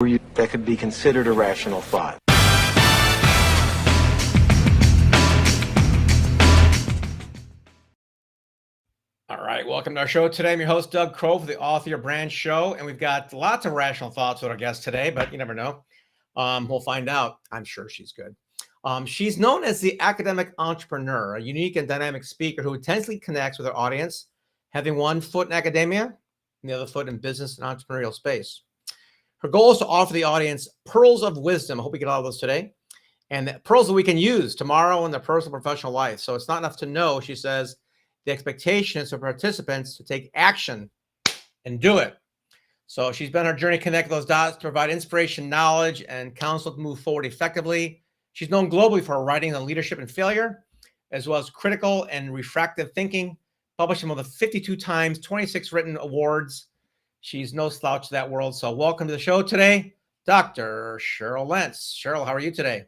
that could be considered a rational thought. All right, welcome to our show today. I'm your host, Doug Crow, for the Author Your Brand Show, and we've got lots of rational thoughts with our guest today, but you never know. We'll find out. I'm sure she's good. She's known as the academic entrepreneur, a unique and dynamic speaker who intensely connects with her audience, having one foot in academia and the other foot in business and entrepreneurial space. Her goal is to offer the audience pearls of wisdom. I hope we get all of those today. And the pearls that we can use tomorrow in their personal and professional life. So it's not enough to know, she says. The expectation is for participants to take action and do it. So she's been on her journey connecting those dots to provide inspiration, knowledge, and counsel to move forward effectively. She's known globally for her writing on leadership and failure, as well as critical and refractive thinking, published more than 52 times, 26 written awards. She's no slouch to that world. So welcome to the show today, Dr. Cheryl Lentz. Cheryl, how are you today?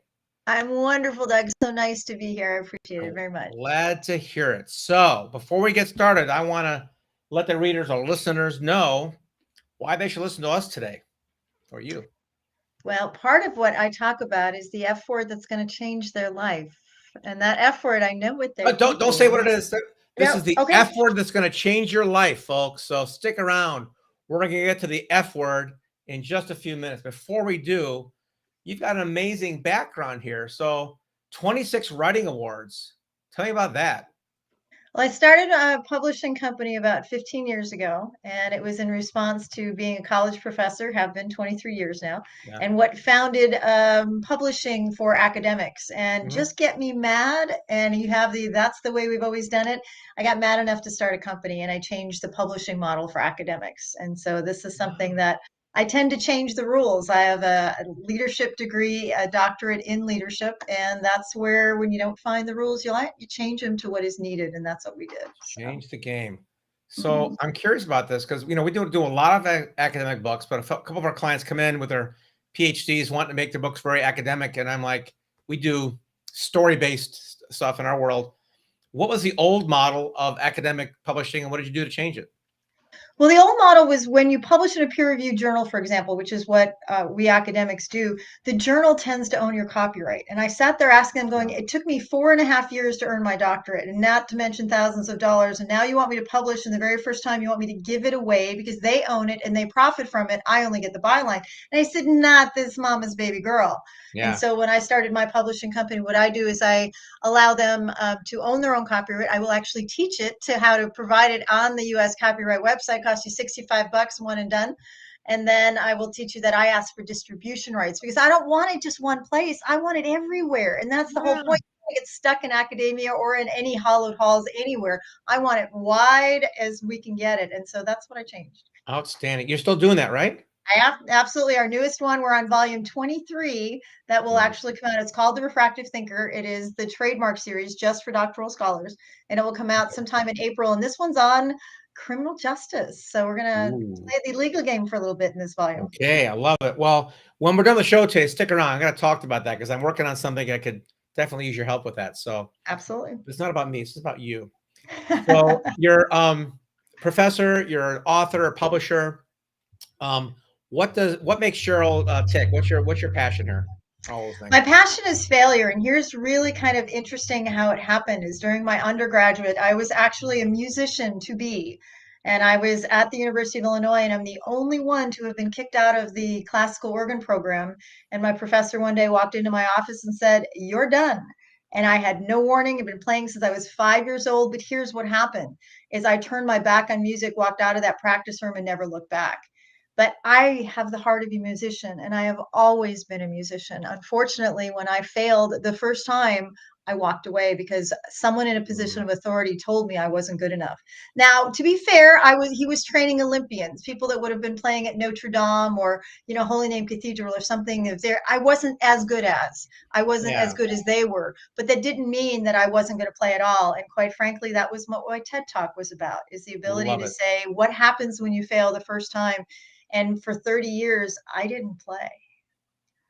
I'm wonderful, Doug. So nice to be here. I appreciate it very much. Glad to hear it. So before we get started, I want to let the readers or listeners know why they should listen to us today, or you. Well, part of what I talk about is the F word that's going to change their life. And that F word, I know what they're Don't say what it is. This is the F word that's going to change your life, folks. So stick around. We're going to get to the F word in just a few minutes. Before we do, you've got an amazing background here. So 26 writing awards. Tell me about that. Well, I started a publishing company about 15 years ago, and it was in response to being a college professor, have been 23 years now, and what founded publishing for academics. And just get me mad, and you have that's the way we've always done it. I got mad enough to start a company, and I changed the publishing model for academics. And so this is something that I tend to change the rules. I have a leadership degree, a doctorate in leadership, and that's where when you don't find the rules you like, you change them to what is needed, and that's what we did. Change the game. So I'm curious about this because, we do a lot of academic books, but a couple of our clients come in with their PhDs wanting to make their books very academic, and I'm like, we do story-based stuff in our world. What was the old model of academic publishing, and what did you do to change it? Well, the old model was when you publish in a peer-reviewed journal, for example, which is what we academics do, the journal tends to own your copyright. And I sat there asking them, going, it took me 4.5 years to earn my doctorate, and not to mention thousands of dollars. And now you want me to publish, and the very first time you want me to give it away because they own it and they profit from it. I only get the byline. And I said, not this mama's baby girl. And so when I started my publishing company, what I do is I allow them to own their own copyright. I will actually teach it to how to provide it on the U.S. copyright website. Costs you $65, one and done. And then I will teach you that I ask for distribution rights because I don't want it just one place. I want it everywhere. And that's the whole point. I get stuck in academia or in any hollowed halls anywhere. I want it wide as we can get it. And so that's what I changed. Outstanding. You're still doing that, right? Absolutely. Our newest one, we're on volume 23 that will actually come out. It's called the Refractive Thinker. It is the trademark series just for doctoral scholars, and it will come out sometime in April. And this one's on criminal justice. So we're going to play the legal game for a little bit in this volume. Okay, I love it. Well, when we're done the show today, stick around. I'm going to talk about that because I'm working on something I could definitely use your help with that. So absolutely. It's not about me. It's about you. So you're professor, you're an author, a publisher. What makes Cheryl tick? What's your passion here? My passion is failure. And here's really kind of interesting how it happened is during my undergraduate, I was actually a musician to be. And I was at the University of Illinois, and I'm the only one to have been kicked out of the classical organ program. And my professor one day walked into my office and said, "You're done." And I had no warning. I've been playing since I was 5 years old. But here's what happened is I turned my back on music, walked out of that practice room, and never looked back. But I have the heart of a musician, and I have always been a musician. Unfortunately, when I failed the first time, I walked away because someone in a position of authority told me I wasn't good enough. Now, to be fair, he was training Olympians, people that would have been playing at Notre Dame or, Holy Name Cathedral or something there. I wasn't as good as they were, but that didn't mean that I wasn't going to play at all. And quite frankly, that was what my TED Talk was about, is the ability to say, what happens when you fail the first time? And for 30 years, I didn't play.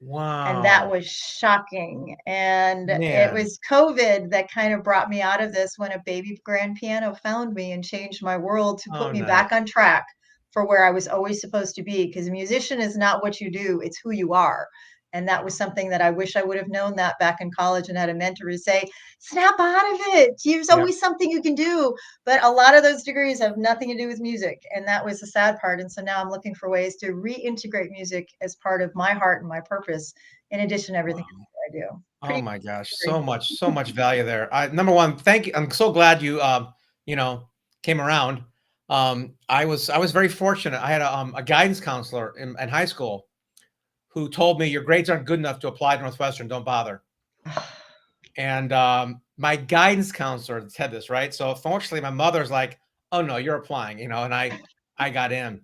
Wow. And that was shocking. And it was COVID that kind of brought me out of this when a baby grand piano found me and changed my world to put me back on track. for where I was always supposed to be, because a musician is not what you do, it's who you are. And that was something that I wish I would have known that back in college and had a mentor to say, snap out of it. There's Yeah. always something you can do. But a lot of those degrees have nothing to do with music. And that was the sad part. And so now I'm looking for ways to reintegrate music as part of my heart and my purpose, in addition to everything else that I do. Oh Pretty my gosh, crazy. so much value there. Number one, thank you. I'm so glad you you know, came around. I was very fortunate. I had a guidance counselor in high school who told me your grades aren't good enough to apply to Northwestern. Don't bother. And my guidance counselor said this, right? So fortunately, my mother's like, "Oh no, you're applying," you know, and I got in.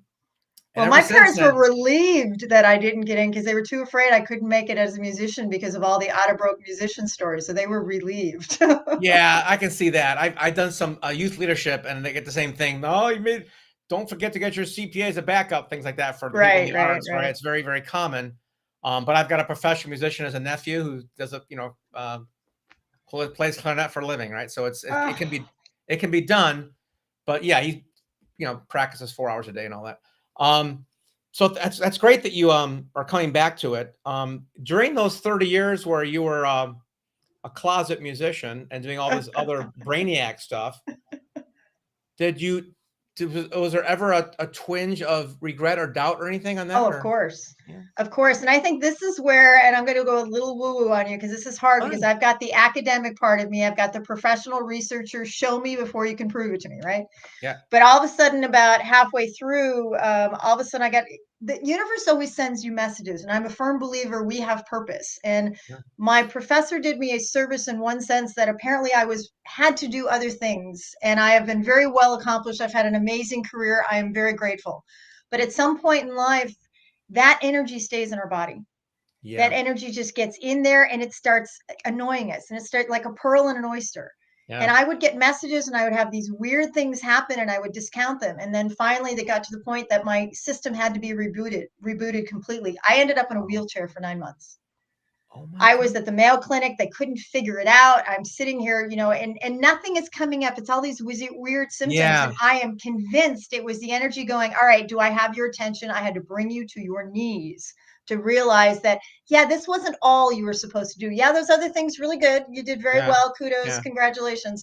And Well, ever my since parents were then, relieved that I didn't get in because they were too afraid I couldn't make it as a musician because of all the out of broke musician stories. So they were relieved. yeah, I can see that. I've done some youth leadership, and they get the same thing. Oh, don't forget to get your CPA as a backup, things like that for the people in Right, the right, arts, right? right. It's very, very common. But I've got a professional musician as a nephew who does plays clarinet for a living, right? So Oh, it can be done, but yeah, he practices 4 hours a day and all that. So that's great that you are coming back to it. During those 30 years where you were a closet musician and doing all this other brainiac stuff, did you was there ever a twinge of regret or doubt or anything on that? oh, of Or course. yeah, Of course. And I think this is where, and I'm going to go a little woo woo on you because this is hard because fine. I've got the academic part of me. I've got the professional researcher, show me before you can prove it to me, right? Yeah, But all of a sudden, about halfway through, all of a sudden, I got the universe always sends you messages, and I'm a firm believer we have purpose. And yeah, my professor did me a service in one sense that apparently I was had to do other things, and I have been very well accomplished. I've had an amazing career. I am very grateful. But at some point in life, that energy stays in our body. That yeah, energy just gets in there and it starts annoying us, and it starts like a pearl in an oyster. And yeah. I would get messages and I would have these weird things happen and I would discount them. And then finally they got to the point that my system had to be rebooted completely. I ended up in a Oh, wheelchair for 9 months. oh my I God. was at the Mayo Clinic. They couldn't figure it out. I'm sitting here, and nothing is coming up. It's all these weird symptoms. And Yeah, I am convinced it was the energy going, all right, do I have your attention? I had to bring you to your knees to realize that, yeah, this wasn't all you were supposed to do. Yeah, those other things really good. You did very yeah, well. Kudos. yeah, Congratulations.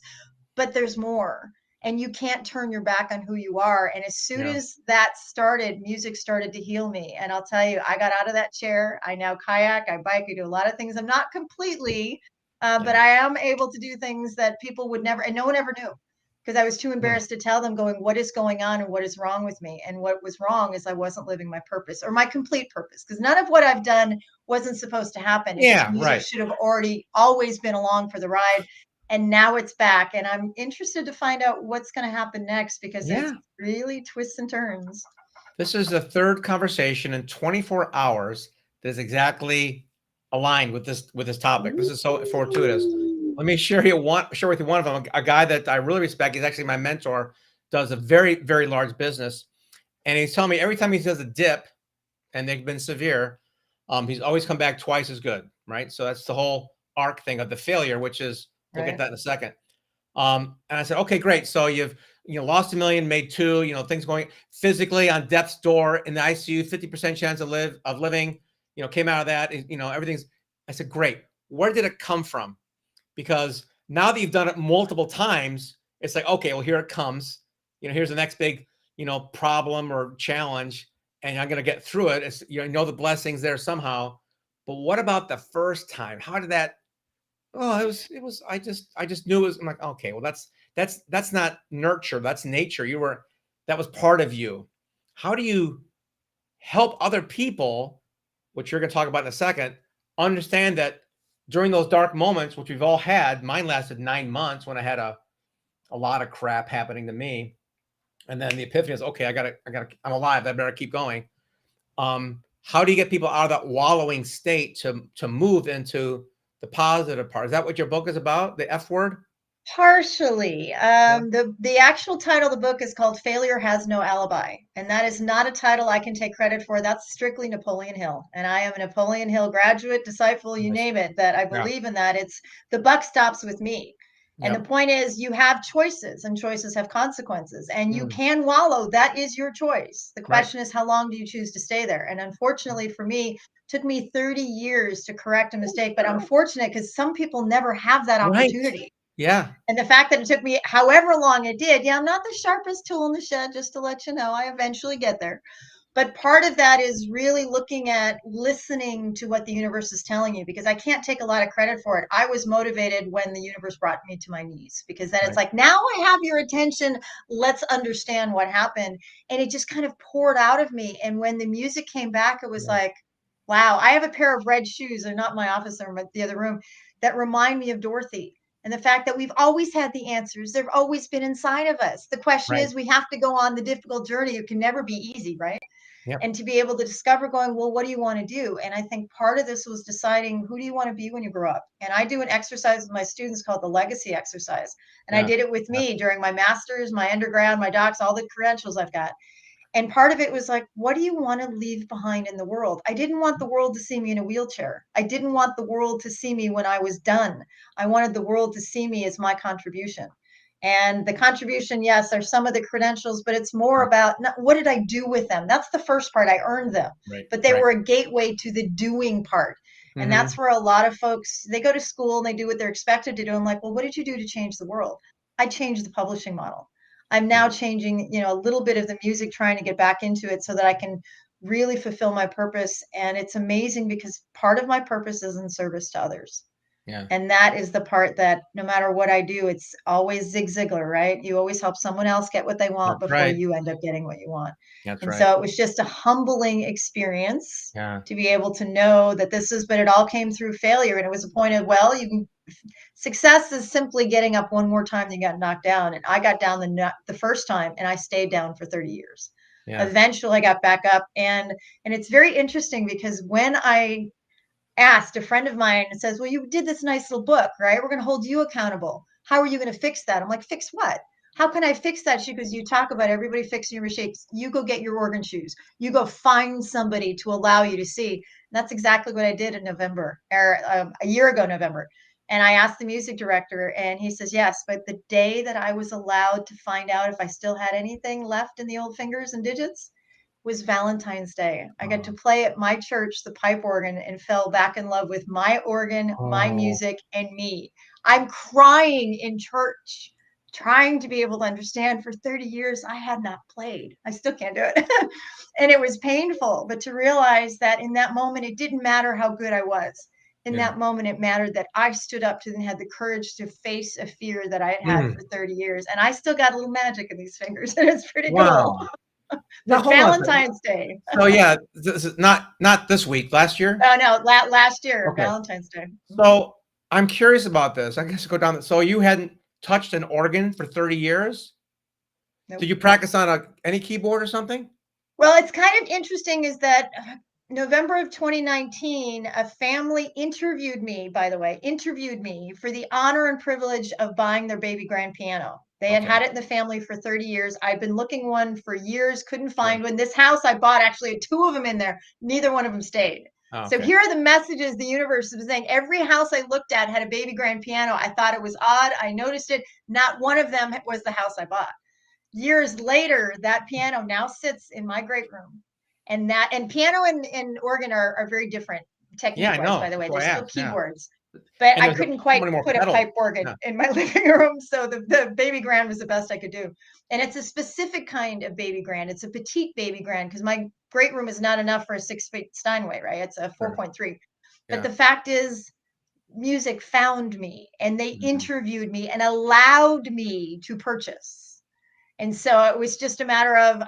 But there's more. And you can't turn your back on who you are. And as soon yeah, as that started, music started to heal me. And I'll tell you, I got out of that chair. I now kayak, I bike, I do a lot of things. I'm not completely, but yeah. I am able to do things that people would never, and no one ever knew because I was too Hmm. embarrassed to tell them, going, what is going on and what is wrong with me? And what was wrong is I wasn't living my purpose or my complete purpose, because none of what I've done wasn't supposed to happen. It just Yeah, music right. should have always been along for the ride, and now it's back, and I'm interested to find out what's going to happen next because it's Yeah. really twists and turns. This is the third conversation in 24 hours that is exactly aligned with this topic. This is so fortuitous. Let me share with you one of them. A guy that I really respect. He's actually my mentor. Does a very, very large business, and he's telling me every time he does a dip, and they've been severe, he's always come back twice as good. Right. So that's the whole arc thing of the failure, which is we'll get Right. that in a second. And I said, okay, great. So you've lost 1 million, made 2. Things going physically on death's door in the ICU, 50% chance of living. Came out of that. Everything's. I said, great. Where did it come from? Because now that you've done it multiple times, it's like, okay, well, here it comes. Here's the next big problem or challenge, and I'm going to get through it. It's the blessings there somehow. But what about the first time? How did that? Oh, it was I just knew it was. I'm like, okay, well, that's not nurture, that's nature. That was part of you. How do you help other people, which you're going to talk about in a second, understand that during those dark moments, which we've all had, mine lasted 9 months when I had a lot of crap happening to me. And then the epiphany is, okay, I'm alive. I better keep going. How do you get people out of that wallowing state to move into the positive part? Is that what your book is about? The F word? Partially. Yeah. The actual title of the book is called Failure Has No Alibi. And that is not a title I can take credit for. That's strictly Napoleon Hill. And I am a Napoleon Hill graduate, disciple, you Nice. name it, that I Yeah. believe in that. It's the buck stops with me. And the Yep. point is, you have choices, and choices have consequences, and you Mm. can wallow. That is your choice. The Right. question is, how long do you choose to stay there? And unfortunately for me, it took me 30 years to correct a mistake, but I'm fortunate because some people never have that Right. opportunity. Yeah. And the fact that it took me however long it did, yeah, I'm not the sharpest tool in the shed, just to let you know. I eventually get there. But part of that is really looking at listening to what the universe is telling you, because I can't take a lot of credit for it. I was motivated when the universe brought me to my knees, because then it's Right. like, now I have your attention. Let's understand what happened. And it just kind of poured out of me. And when the music came back, it was Yeah. like, wow, I have a pair of red shoes. They're not in my office room, but the other room, that remind me of Dorothy. And the fact that we've always had the answers, they've always been inside of us. The question Right. is, we have to go on the difficult journey. It can never be easy, right? Yep. And to be able to discover, going, well, what do you want to do? And I think part of this was deciding, who do you want to be when you grow up? And I do an exercise with my students called the legacy exercise. And I Yeah. did it with Yeah. me during my master's, my undergrad, my docs, all the credentials I've got. And part of it was like, what do you want to leave behind in the world? I didn't want the world to see me in a wheelchair. I didn't want the world to see me when I was done. I wanted the world to see me as my contribution. And the contribution, yes, are some of the credentials, but it's more Right. about, what did I do with them? That's the first part. I earned them, Right. but they Right. were a gateway to the doing part. And Mm-hmm. that's where a lot of folks, they go to school and they do what they're expected to do. I'm like, well, what did you do to change the world? I changed the publishing model. I'm now Yeah. changing, a little bit of the music, trying to get back into it so that I can really fulfill my purpose. And it's amazing because part of my purpose is in service to others. Yeah. And that is the part that no matter what I do, it's always Zig Ziglar, right? You always help someone else get what they want That's before right. you end up getting what you want. That's And right. so it was just a humbling experience Yeah. to be able to know that this is, but it all came through failure. And it was a point of, well, success is simply getting up one more time than you got knocked down. And I got down the first time, and I stayed down for 30 years. Yeah. Eventually I got back up. And it's very interesting because when I asked, a friend of mine says, well, you did this nice little book, right? We're going to hold you accountable. How are you going to fix that? I'm like, fix what? How can I fix that? She goes, you talk about everybody fixing your mistakes. You go get your organ shoes. You go find somebody to allow you to see. And that's exactly what I did in November, or a year ago, November. And I asked the music director, and he says, yes, but the day that I was allowed to find out if I still had anything left in the old fingers and digits was Valentine's Day. I got to play at my church the pipe organ and fell back in love with my organ, my Oh. music, and me. I'm crying in church, trying to be able to understand. For 30 years, I had not played. I still can't do it. And it was painful, but to realize that in that moment, it didn't matter how good I was. In Yeah. that moment, it mattered that I stood up to and had the courage to face a fear that I had had Mm. for 30 years. And I still got a little magic in these fingers, and it's pretty cool. Wow. Now But hold on a second. Valentine's Day. So yeah, this is not this week, last year. Oh no, last year, Okay. Valentine's Day. So I'm curious about this. I guess go down. So you hadn't touched an organ for 30 years? Nope. Did you practice on any keyboard or something? Well, it's kind of interesting is that November of 2019, a family interviewed me, by the way, interviewed me for the honor and privilege of buying their baby grand piano. They had Okay. had it in the family for 30 years. I've been looking one for years, couldn't Yeah. find one. This house I bought actually had two of them in there. Neither one of them stayed. Oh, So okay. here are the messages the universe was saying. Every house I looked at had a baby grand piano. I thought it was odd. I noticed it. Not one of them was the house I bought. Years later, that piano now sits in my great room. And piano and organ are very different Yeah, I technique wise, by know. the way. That's They're why I still asked. Yeah. keyboards. But And I there's couldn't so quite many more put a pedals. pipe organ Yeah. in my living room. So the baby grand was the best I could do. And it's a specific kind of baby grand. It's a petite baby grand because my great room is not enough for a 6 feet Steinway, right? It's a Sure. 4.3. But Yeah. the fact is, music found me, and they Mhm. interviewed me and allowed me to purchase. And so it was just a matter of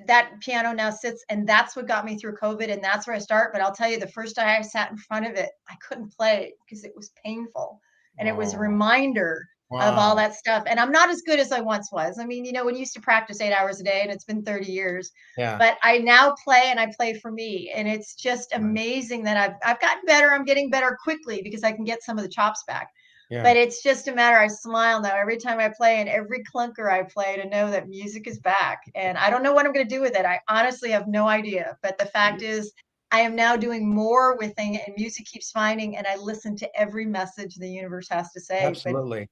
that piano now sits, and that's what got me through COVID, and that's where I start. But I'll tell you, the first time I sat in front of it, I couldn't play it because it was painful. And it was a Oh, reminder of all wow. that stuff. And I'm not as good as I once was. I mean, when you used to practice 8 hours a day, and it's been 30 years, Yeah. but I now play, and I play for me. And it's just Right. amazing that I've gotten better. I'm getting better quickly because I can get some of the chops back. Yeah. But it's just a matter, I smile now every time I play, and every clunker I play, to know that music is back. And I don't know what I'm going to do with it. I honestly have no idea. But the fact is, I am now doing more with it, and music keeps finding, and I listen to every message the universe has to say. But Absolutely.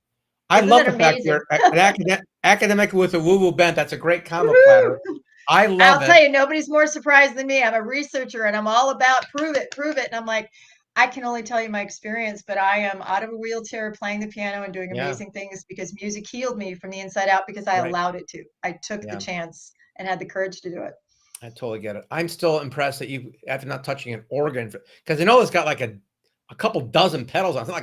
I Isn't love that the fact amazing? you're an academic with a woo-woo bent. That's a great combo platter. I I'll love it. tell you, nobody's more surprised than me. I'm a researcher and I'm all about prove it, prove it. And I'm like, I can only tell you my experience, but I am out of a wheelchair playing the piano and doing Yeah, amazing things because music healed me from the inside out because I right. allowed it to. I took the Yeah, chance and had the courage to do it. I totally get it. I'm still impressed that you, after not touching an organ, because I know it's got like a couple dozen pedals on. It's not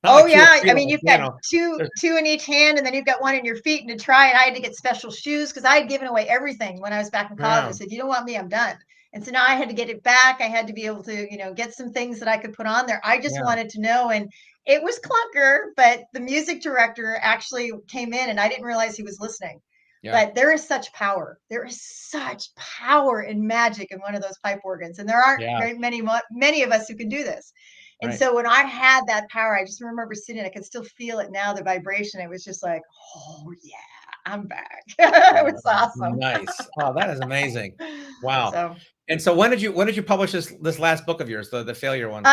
Oh like two or yeah, three I on mean the you've got piano. two There's, two in each hand, and then you've got one in your feet. And to try it, I had to get special shoes because I had given away everything when I was back in college. I yeah, said, "You don't want me, I'm done." And so now I had to get it back. I had to be able to, get some things that I could put on there. I just yeah, wanted to know, and it was clunker, but the music director actually came in, and I didn't realize he was listening. yeah, But there is such power. There is such power and magic in one of those pipe organs, and there aren't yeah. very many of us who can do this. And Right. so when I had that power, I just remember sitting, I could still feel it now, the vibration. It was just like, oh yeah, I'm back. It was awesome. Nice. Oh, that is amazing. Wow. So And so when did you publish this last book of yours, the failure one?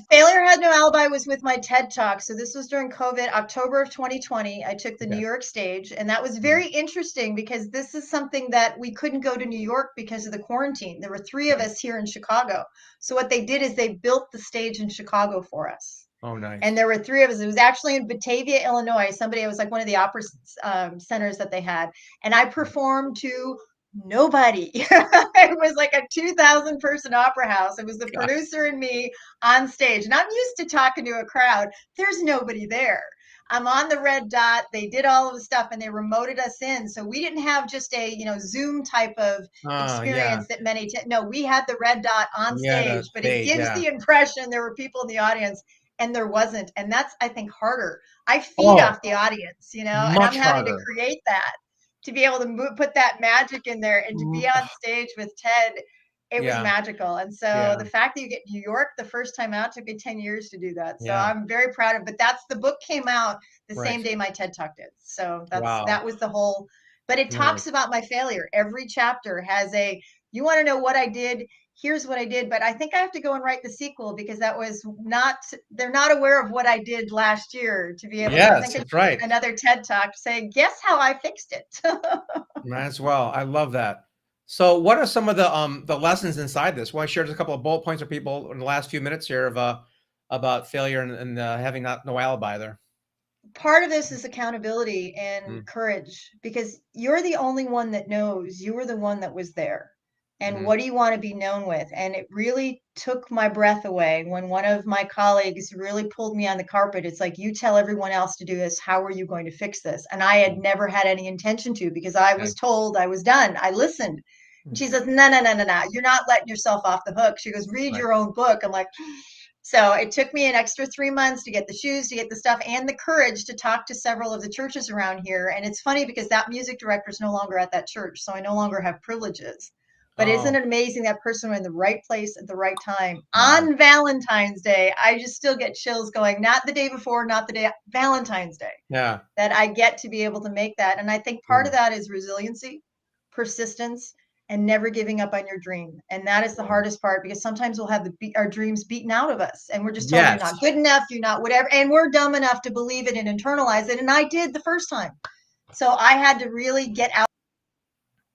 Failure Had No Alibi was with my TED Talk. So this was during COVID, October of 2020. I took the New Okay. York stage, and that was Mhm. very interesting because this is something that we couldn't go to New York because of the quarantine. There were three of Right. us here in Chicago. So what they did is they built the stage in Chicago for us. Oh, And nice. there were three of us. It was actually in Batavia, Illinois. It was like one of the opera centers that they had. And I performed to nobody. It was like a 2,000 person opera house. It was the God. producer and me on stage. And I'm used to talking to a crowd. There's nobody there. I'm on the red dot. They did all of the stuff and they remoted us in. So we didn't have just a, Zoom type of Oh, yeah. experience that no, we had the red dot on Yeah, the stage, but it stage, gives yeah. the impression there were people in the audience and there wasn't. And that's, I think, harder. I feed Oh, off the audience, and I'm much having to harder. create that to be able to put that magic in there and to be on stage with Ted. It was Yeah, magical. And so yeah, the fact that you get New York the first time out took me 10 years to do that. So yeah. I'm very proud of, but that's the book came out the same Right. day my TED Talk did. So that Wow. was the whole, but it Nice. talks about my failure. Every chapter has you want to know what I did, here's what I did. But I think I have to go and write the sequel because they're not aware of what I did last year to be able to, I Yes, think, that's right. another TED Talk saying, guess how I fixed it. Might as well. I love that. So what are some of the lessons inside this? Want to share just a couple of bullet points for people in the last few minutes here of about failure and having no alibi there. Part of this is accountability and Mm, courage because you're the only one that knows. You were the one that was there. And mhm. what do you want to be known with? And it really took my breath away when one of my colleagues really pulled me on the carpet. It's like, you tell everyone else to do this. How are you going to fix this? And I had Mm, never had any intention to because I okay. was told I was done. I listened. And Mm, she says, no, no, no, no, no. You're not letting yourself off the hook. She goes, read right. your own book. I'm like, so it took me an extra 3 months to get the shoes, to get the stuff, and the courage to talk to several of the churches around here. And it's funny because that music director is no longer at that church, so I no longer have privileges. But isn't Oh, it amazing that person was in the right place at the right time wow. on Valentine's Day? I just still get chills going, not the day before, not the day, Valentine's Day, Yeah. that I get to be able to make that. And I think part of Mm, that is resiliency, persistence, and never giving up on your dream. And that is the yeah. hardest part because sometimes we'll have our dreams beaten out of us and we're just told you're Yes. not good enough, you're not whatever. And we're dumb enough to believe it and internalize it. And I did the first time. So I had to really get out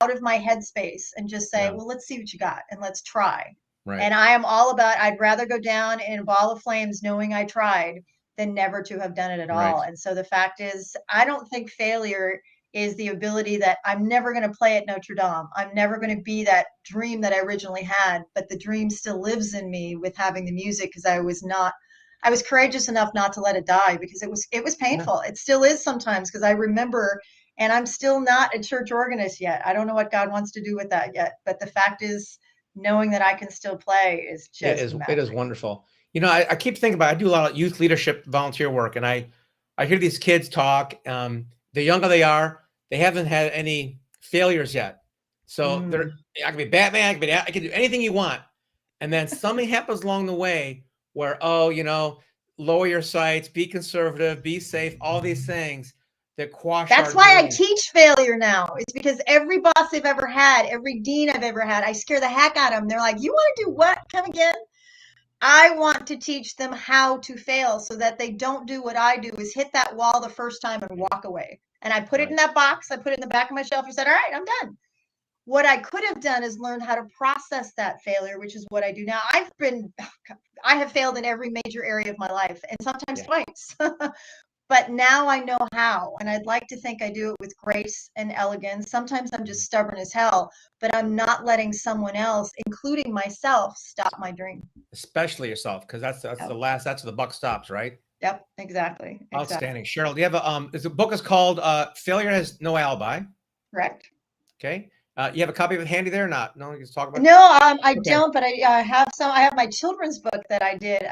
of my headspace and just say, Yeah. well, let's see what you got and let's try. Right. And I am all about, I'd rather go down in a ball of flames knowing I tried than never to have done it at Right. all. And so the fact is, I don't think failure is the ability that I'm never going to play at Notre Dame. I'm never going to be that dream that I originally had, but the dream still lives in me with having the music because I was courageous enough not to let it die because it was Yeah. painful. It still is sometimes because I remember, and I'm still not a church organist yet. I don't know what God wants to do with that yet, but the fact is knowing that I can still play is just It is magic. wonderful. I keep thinking about I do a lot of youth leadership volunteer work and I hear these kids talk. The younger they are, they haven't had any failures yet. So they're Mm. I can be Batman, I can do anything you want. And then something happens along the way where, lower your sights, be conservative, be safe, all these things that quash our That's why I dreams. teach failure now. It's because every boss I've ever had, every dean I've ever had, I scare the heck out of them. They're like, "You want to do what? Come again?" I want to teach them how to fail so that they don't do what I do, is hit that wall the first time and walk away. And I put it in that box. I put it in the back of my shelf and said, all right, I'm done. What I could have done is learn how to process that failure, which is what I do now. I have failed in every major area of my life, and sometimes twice. But now I know how, and I'd like to think I do it with grace and elegance. Sometimes I'm just stubborn as hell, but I'm not letting someone else, including myself, stop my dream. Especially yourself, because that's the last. That's where the buck stops, right? Yep, exactly. Outstanding. Cheryl, do you have the book is called Failure Has No Alibi. Correct. Okay. You have a copy of it handy there or not? No, you can talk about it. No, I don't, but I have some. I have my children's book that I did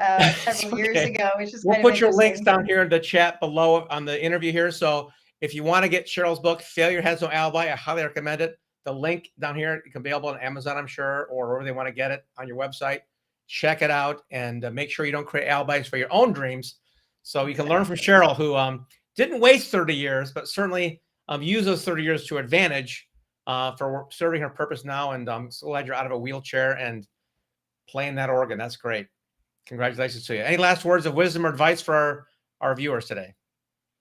several years ago, which is We'll kind of put your links interesting. down here in the chat below on the interview here. So if you want to get Cheryl's book, Failure Has No Alibi, I highly recommend it. The link down here, it can be available on Amazon, I'm sure, or wherever they want to get it on your website. Check it out and make sure you don't create alibis for your own dreams. So you can learn from Cheryl, who didn't waste 30 years, but certainly use those 30 years to advantage for serving her purpose now. And I'm so glad you're out of a wheelchair and playing that organ. That's great. Congratulations to you. Any last words of wisdom or advice for our viewers today?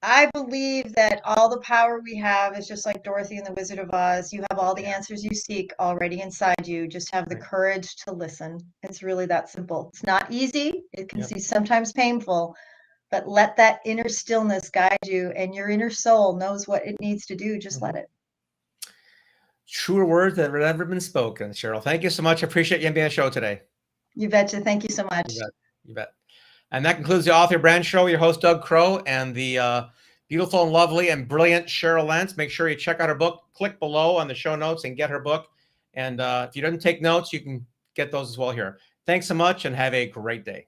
I believe that all the power we have is just like Dorothy and the Wizard of Oz. You have all the answers you seek already inside you. Just have the courage to listen. It's really that simple. It's not easy. It can be sometimes painful, but let that inner stillness guide you, and your inner soul knows what it needs to do. Just let it. Truer words that have ever been spoken, Cheryl. Thank you so much. I appreciate you being on the show today. You betcha. Thank you so much. You bet. And that concludes the Author Brand Show. Your host, Doug Crow, and the beautiful and lovely and brilliant Cheryl Lentz. Make sure you check out her book. Click below on the show notes and get her book. And if you didn't take notes, you can get those as well here. Thanks so much and have a great day.